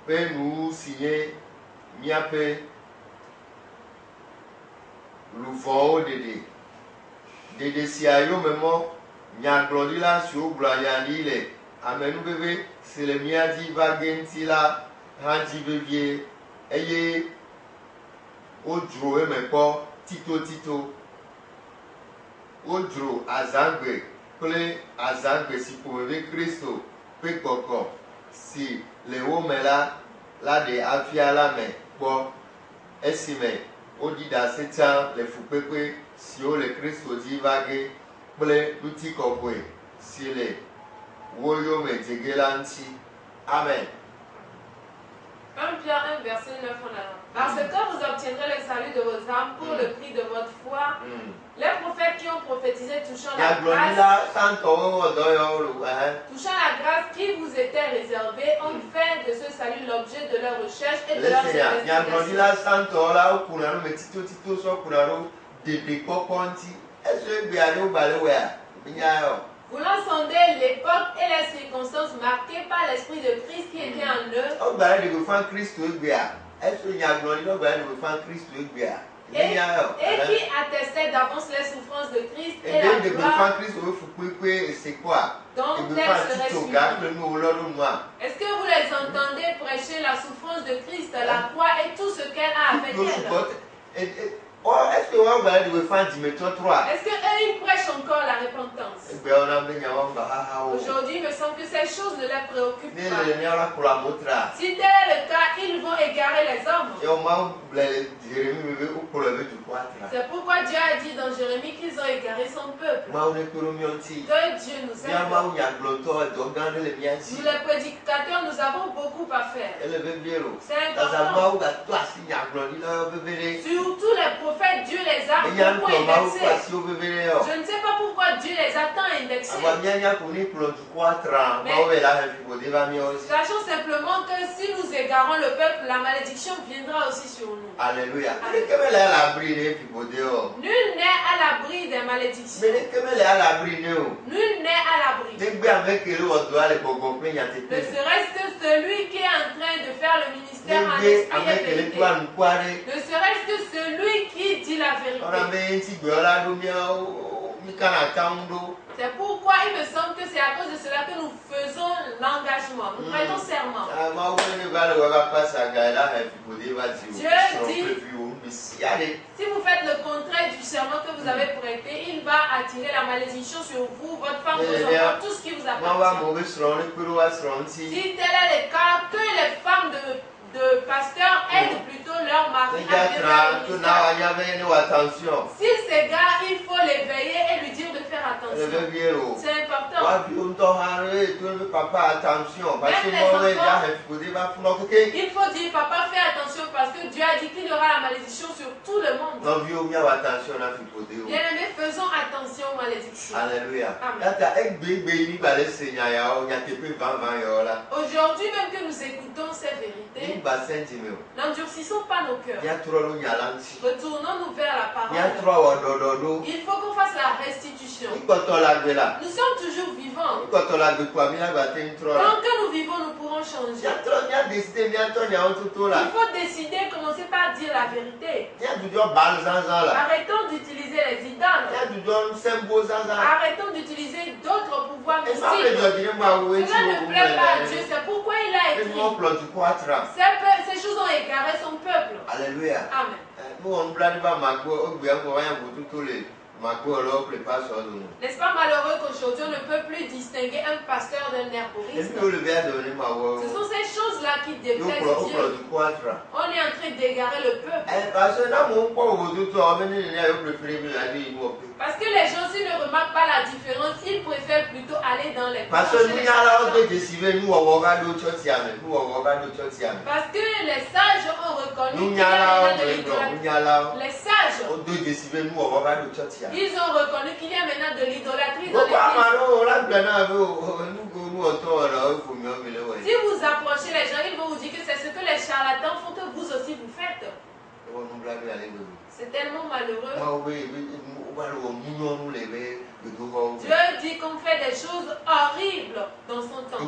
Peut nous signer miape louvon de siayo memo nyaglodi la sur blayani le amenu bebe c'est le miadi vagenti la hanji bebie eye odro emepo tito odro azangbe ple azangbe si pomebe Christo pe koko si le hommes là de afia la me bo esime odi da setan le fupepe si o le Christo di vage ple luti kokwe si le woyo me jegelanti amen. 1 Pierre 1 verset 9 en avant. Parce que vous obtiendrez le salut de vos âmes pour le prix de votre foi. Les prophètes qui ont prophétisé touchant la grâce qui vous était réservée ont fait de ce salut l'objet de leur recherche et de leur investigation. Voulant sonder l'époque et les circonstances marquées par l'Esprit de Christ qui était en eux. Et qui attestait d'avance les souffrances de Christ et la gloire dont elle serait suivie. Est-ce que vous les entendez prêcher la souffrance de Christ, la croix et tout ce qu'elle a avec elle? Est-ce qu'eux, ils prêchent encore la repentance? Aujourd'hui, il me semble que ces choses ne les préoccupent pas. pas. Si tel est le cas, ils vont égarer les hommes. C'est pourquoi Dieu a dit dans Jérémie qu'ils ont égaré son peuple. Que Dieu nous aide. Nous les prédicateurs, nous avons beaucoup à faire. C'est important. Surtout les prophètes, Dieu les a beaucoup indexés. Je ne sais pas pourquoi Dieu les a tant indexés. Sachons simplement que si nous égarons le peuple, la malédiction viendra aussi sur nous. Alléluia. Nul n'est à l'abri des malédictions. Nul n'est à l'abri. Ne serait-ce que celui qui est en train de faire le ministère en esprit et vérité. Ne serait-ce que celui qui dit la vérité. C'est pourquoi il me semble que c'est à cause de cela que nous faisons l'engagement. Nous prêtons serment. Dieu dit, si vous faites le contraire du serment que vous avez prêté, il va attirer la malédiction sur vous, votre femme, vos enfants, tout ce qui vous appartient. Si tel est le cas, que les femmes de pasteurs aident plutôt leur mari à attention. Si ces gars, il faut l'éveiller et lui dire de faire attention. C'est important. Il faut dire, papa, fais attention parce que Dieu a dit qu'il y aura la malédiction sur tout le monde. Bien aimés, faisons attention aux malédictions. Alléluia. Aujourd'hui, même que nous écoutons ces vérités, n'endurcissons pas nos cœurs. Retournons-nous vers la parole. Il faut qu'on fasse la restitution. Nous sommes toujours vivants. Tant que nous vivons, nous pourrons changer. Il faut décider, commencer par dire la vérité. Arrêtons d'utiliser les idoles. Arrêtons d'utiliser d'autres pouvoirs mystiques. Cela ne plaît pas à Dieu. C'est pourquoi il a écrit. Ces choses ont égaré son peuple. Alléluia. Amen. N'est-ce pas malheureux qu'aujourd'hui on ne peut plus distinguer un pasteur d'un herboriste? Ce sont ces choses-là qui déplaisent Dieu. On est en train d'égarer le peuple. Parce que les gens, s'ils ne remarquent pas la différence, ils préfèrent plutôt aller dans les Parce que les sages ont reconnu qu'il y a de l'idolâtrie. Les sages, ils ont reconnu qu'il y a maintenant de l'idolâtrie dans l'église. Si vous approchez les gens, ils vont vous dire que c'est ce que les charlatans font que vous aussi vous faites. C'est tellement malheureux. Dieu dit qu'on fait des choses horribles dans son temps. Que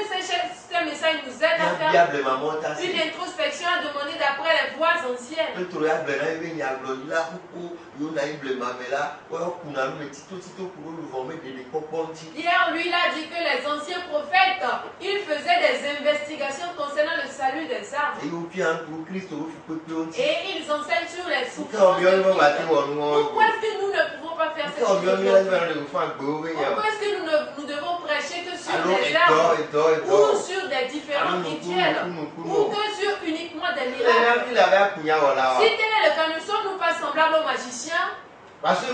ce message nous aide à faire une introspection, à demander d'après les voies anciennes. Hier, lui, il a dit que les anciens prophètes, ils faisaient des investigations concernant le salut des âmes. Et ils enseignent sur les souffrances de Christ. Pourquoi est-ce que nous ne pouvons pas faire cette chose? Pourquoi est-ce que nous devons prêcher que sur des arbres ou sur des différents rituels ou que sur uniquement des miracles? Si tel est le cas, ne sommes-nous pas semblables aux magiciens? Parce que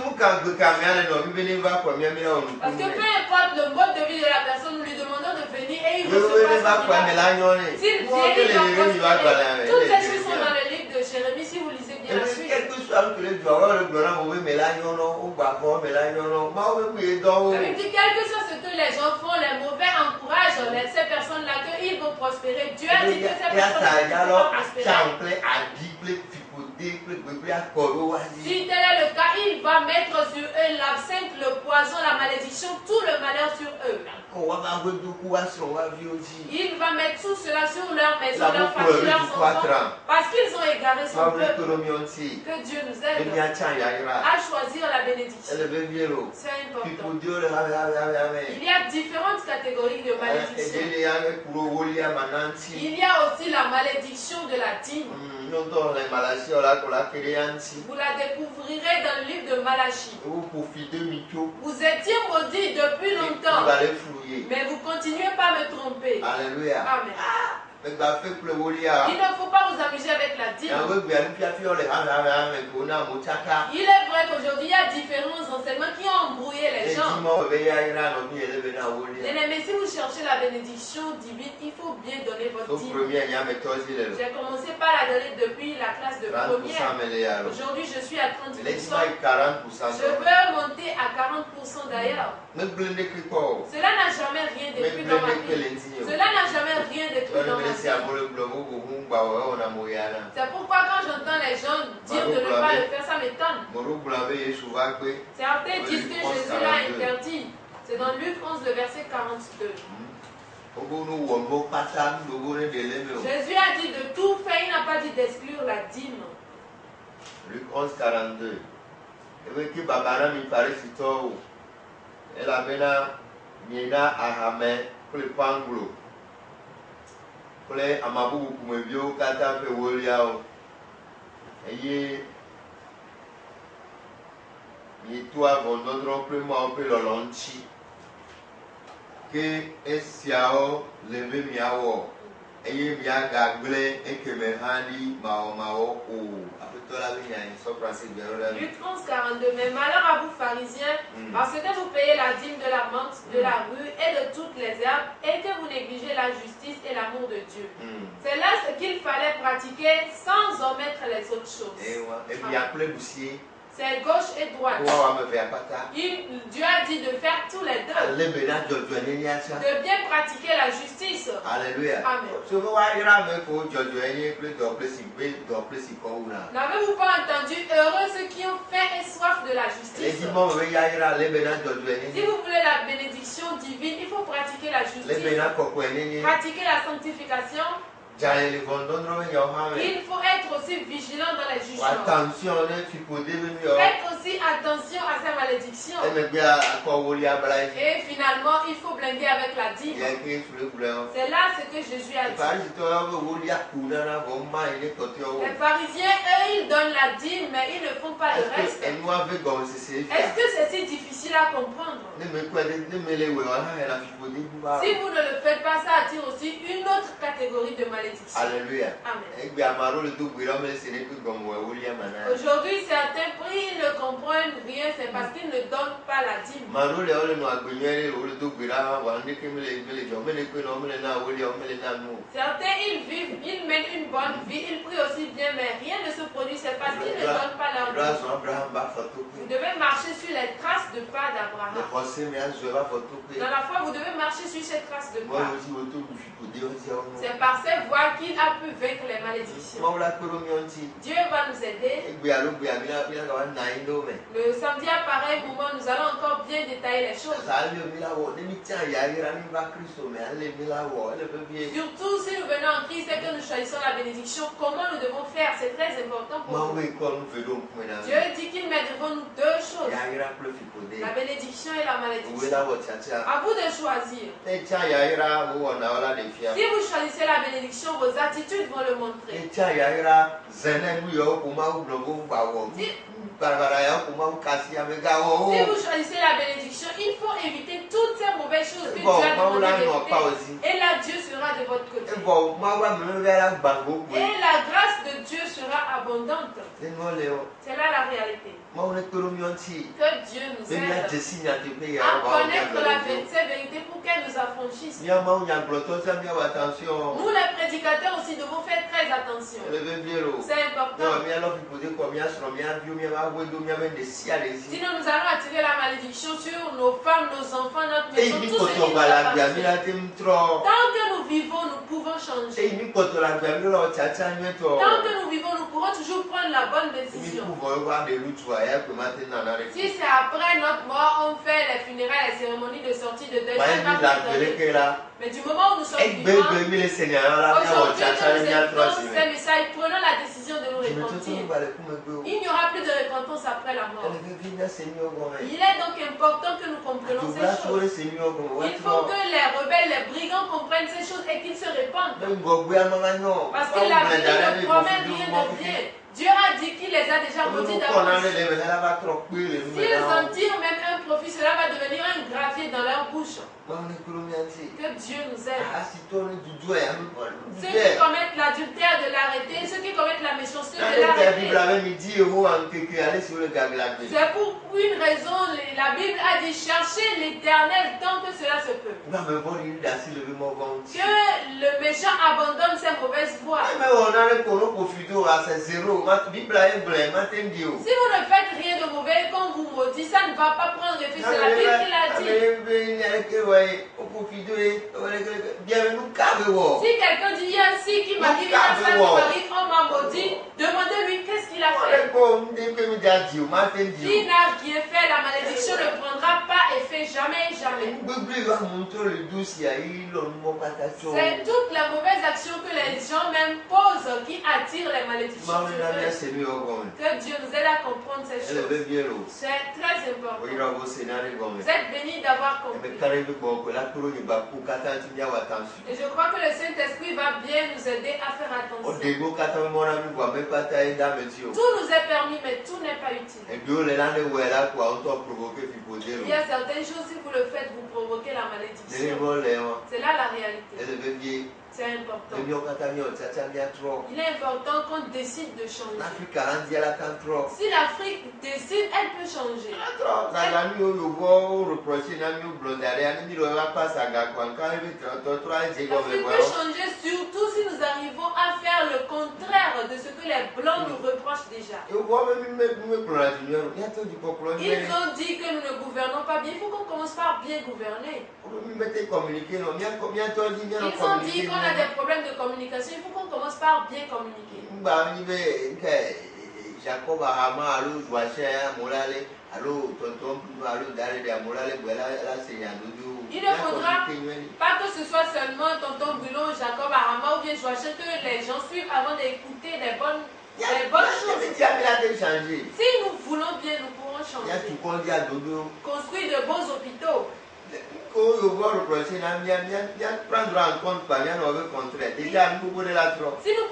peu importe le mode de vie de la personne, nous lui demandons de venir et il recevra. S'il vient, il va prospérer. Toutes ces choses sont dans le livre de Jérémie, si vous lisez bien la suite. La Bible dit quel que soit ce que les gens font, les mauvais encouragent ces personnes-là qu'ils vont prospérer. Dieu a dit que ces personnes vont prospérer. Si tel est le cas, il va mettre sur eux l'absinthe, le poison, la malédiction, tout le malheur sur eux. Il va mettre tout cela sur leur maison, leur famille, leurs enfants, parce qu'ils ont égaré son peuple. Que Dieu nous aide à choisir la bénédiction. C'est important. Il y a différentes catégories de malédiction. Il y a aussi la malédiction de la dîme. Vous la découvrirez dans le livre de Malachie. Vous étiez maudits depuis longtemps, mais vous continuez pas à me tromper. Alléluia. Amen. Il Il ne faut pas vous amuser avec la dîme. Il est vrai qu'aujourd'hui, il y a différents enseignements qui ont embrouillé les gens. Mais si vous cherchez la bénédiction divine, il faut bien donner votre dîme. J'ai commencé par la donner depuis la classe de première. Aujourd'hui, je suis à 30%. Je veux monter à 40% d'ailleurs. Cela n'a jamais rien détruit dans ma vie. Cela n'a jamais rien détruit dans ma vie. C'est pourquoi quand j'entends les gens dire de ne pas le faire, ça m'étonne. Certains disent que Jésus l'a interdit. C'est dans Luc 11, le verset 42. Jésus a dit de tout faire, il n'a pas dit d'exclure la dîme. Luc 11, 42. Elle amena Nina Ahame pour le panglo. Pour les Amabu Kumebio Kata Pewoliao. Et toi, votre primo peu le lonchi. Que Esiao leve miao. Et mia gagle et que me handi mao ou. Luc 11, 42. Mais malheur à vous, pharisiens, parce que vous payez la dîme de la menthe, de la rue et de toutes les herbes, et que vous négligez la justice et l'amour de Dieu. C'est là ce qu'il fallait pratiquer sans omettre les autres choses. C'est gauche et droite. Dieu a dit de faire tous les deux. De bien pratiquer la justice. Alléluia. Amen. N'avez-vous pas entendu? Heureux ceux qui ont faim et soif de la justice. Si vous voulez la bénédiction divine, il faut pratiquer la justice. Pratiquer la sanctification. Il faut être aussi vigilant dans les jugements. Faites aussi attention à sa malédiction. Et finalement, il faut blinder avec la dîme. C'est là ce que Jésus a dit. Les pharisiens, eux, ils donnent la dîme, mais ils ne font pas le reste. Est-ce que c'est si difficile à comprendre? Si vous ne le faites pas, ça attire aussi une autre catégorie de malédiction. Alléluia. Amen. Aujourd'hui, certains prient, ils ne comprennent rien, c'est parce qu'ils ne donnent pas la dîme. Certains, ils vivent, ils mènent une bonne vie, ils prient aussi bien, mais rien ne se produit, c'est parce qu'ils ne donnent pas leur dîme. Vous devez marcher sur les traces de pas d'Abraham. Dans la foi, vous devez marcher sur ces traces de pas. C'est par ces voies qu'il a pu vaincre les malédictions. Dieu va nous aider. Le samedi à pareil moment, nous allons encore bien détailler les choses. Surtout si nous venons en Christ et que nous choisissons la bénédiction, comment nous devons faire? C'est très important pour nous. Dieu dit qu'il met devant nous deux choses. La bénédiction et la malédiction. À vous de choisir. Si vous choisissez la bénédiction, vos attitudes vont le montrer. Si vous choisissez la bénédiction, il faut éviter toutes ces mauvaises choses que Dieu a demandé d'éviter. Et là, Dieu sera de votre côté. Et la grâce de Dieu sera abondante. C'est là la réalité. Que Dieu nous aide à connaître ces vérités pour qu'elles nous affranchissent. Nous, les prédicateurs aussi, devons faire très attention. C'est important. Sinon, nous allons attirer la malédiction sur nos femmes, nos enfants, notre maison, tout ce qui nous appartient. Tant que nous vivons, nous pouvons changer. Tant que nous vivons, nous pourrons toujours prendre la bonne décision. Si c'est après notre mort, on fait les funérailles, les cérémonies de sortie de deuil. Mais du moment où nous sommes vivants, aujourd'hui que nous écoutons ces messages, prenons la décision de nous repentir. Il n'y aura plus de repentance après la mort. Il est donc important que nous comprenions ces choses. Il faut que les rebelles, les brigands comprennent ces choses et qu'ils se répandent. Parce que la Bible ne promet rien de bien. Dieu a dit qu'il les a déjà maudits d'avance. S'ils en tirent même un profit, cela va devenir un gravier dans leur bouche. Que Dieu nous aide. Ceux qui commettent l'adultère de l'arrêter, ceux qui commettent la méchanceté de l'arrêter. C'est pour une raison, la Bible a dit chercher l'Éternel tant que cela se peut. Que le méchant abandonne ses mauvaises voies. Si vous ne faites rien de mauvais quand vous maudit, ça ne va pas prendre effet. C'est la Bible qui l'a dit. Si quelqu'un dit, il y a ci qui m'arrive, il y a ça qui m'arrive, on m'a maudit, demandez-lui qu'est-ce qu'il a fait. S'il n'a rien fait, la malédiction ne prendra pas effet, jamais, jamais. C'est toute la mauvaise action que les gens même posent qui attire les malédictions. Que Dieu nous aide à comprendre ces choses. C'est très important. Vous êtes bénis d'avoir compris. Et je crois que le Saint-Esprit va bien nous aider à faire attention. Tout nous est permis, mais tout n'est pas utile. Il y a certaines choses, si vous le faites, vous provoquez la malédiction. C'est là la réalité. C'est important. Il est important qu'on décide de changer. Si l'Afrique décide, elle peut changer. L'Afrique peut changer surtout si nous arrivons à faire le contraire de ce que les Blancs nous reprochent déjà. Ils ont dit que nous ne gouvernons pas bien. Il faut qu'on commence par bien gouverner. Ils ont dit qu'on a des problèmes de communication. Il faut qu'on commence par bien communiquer. Jacob Ahama, allô, Joachim, Molale, allô, tonton, allô, Dale, Molale, il ne faudra pas que ce soit seulement tonton Bruno, Jacob Ahama ou bien Joachim que les gens suivent avant d'écouter les bonnes choses. Si nous voulons bien, nous pourrons changer. Construire de beaux hôpitaux. Si nous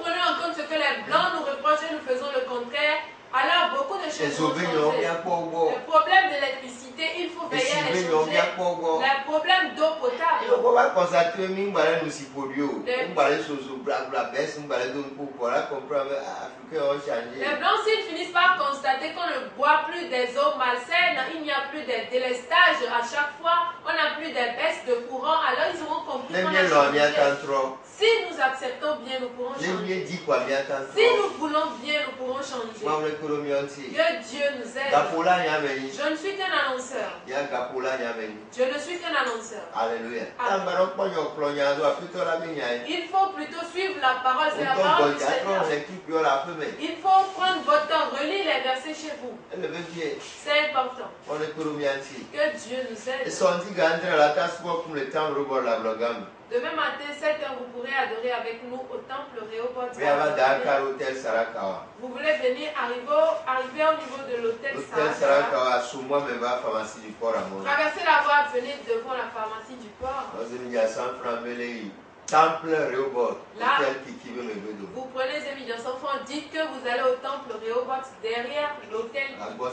prenons en compte ce que les Blancs nous reprochent et nous faisons le contraire, alors beaucoup de choses vont changer. Le problème de l'électricité, il faut veiller à les changer. Le problème d'eau potable. Les Blancs, s'ils finissent par constater qu'on ne boit plus des eaux malsaines, il n'y a plus de délestage à chaque fois, on n'a plus de baisse de courant, alors ils auront compris qu'on a changé. Si nous acceptons bien, nous pourrons changer. Si nous voulons bien, nous pourrons changer. Que Dieu nous aide. Je ne suis qu'un annonceur. Je ne suis qu'un annonceur. Alléluia. Il faut plutôt suivre la parole. C'est la parole du Seigneur. Il faut prendre votre temps, relire les versets chez vous. C'est important. Que Dieu nous aide. Demain matin, 7h, vous pourrez adorer avec nous au temple Rehoboth. Vous voulez venir arriver au niveau de l'hôtel Sarakawa. Traversez la voie, venez devant la pharmacie du port. Temple Rehoboth. Là, vous prenez les amis des enfants, dites que vous allez au temple Rehoboth derrière l'hôtel. Vous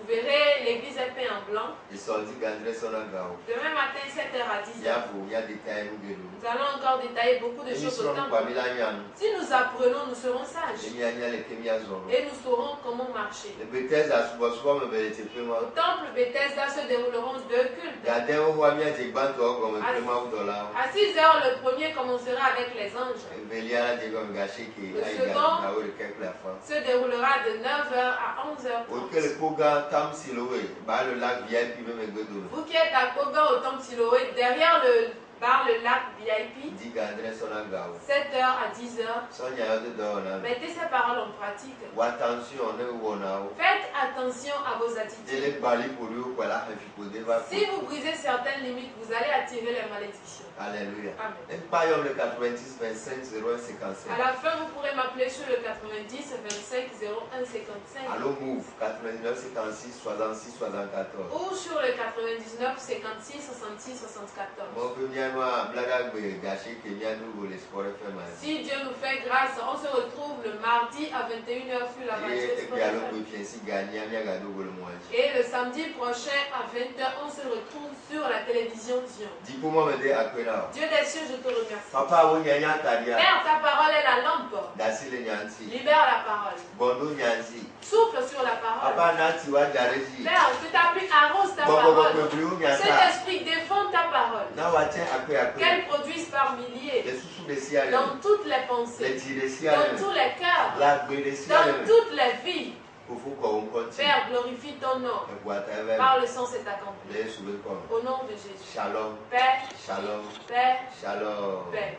verrez l'église est peinte en blanc. Demain matin, 7h à 10h. Nous allons encore détailler beaucoup de choses au temple. Si nous apprenons, nous serons sages. Et nous saurons comment marcher. Au temple Bethesda se dérouleront 2 cultes. À 6h, le premier commencera avec les anges. Le second se déroulera de 9h à 11h. Vous qui êtes à Koga au temple Siloé, derrière le lac VIP, 7h à 10h, mettez ces paroles en pratique. Faites attention à vos attitudes. Si vous brisez certaines limites, vous allez attirer les malédictions. Alléluia. Amen. À 55 la fin, vous pourrez m'appeler sur le 90 25 01 55. Allô, Move 99 56 66 74. Ou sur le 99 56 66 74. Si Dieu nous fait grâce, on se retrouve le mardi à 21h sur la radio Sport FM. Et le samedi prochain à 20h, on se retrouve sur la télévision Dieu. Dieu des cieux, je te remercie. Père, ta parole est la lampe. Libère la parole. Souffle sur la parole. Père, que ta pluie arrose ta parole. Cet esprit défend ta parole. Qu'elle produise par milliers. Dans toutes les pensées. Dans tous les cœurs. Dans toutes les vies. Père, glorifie ton nom. Par le sang, c'est accompli. Au nom de Jésus. Shalom. Paix. Shalom. Paix. Shalom. Paix.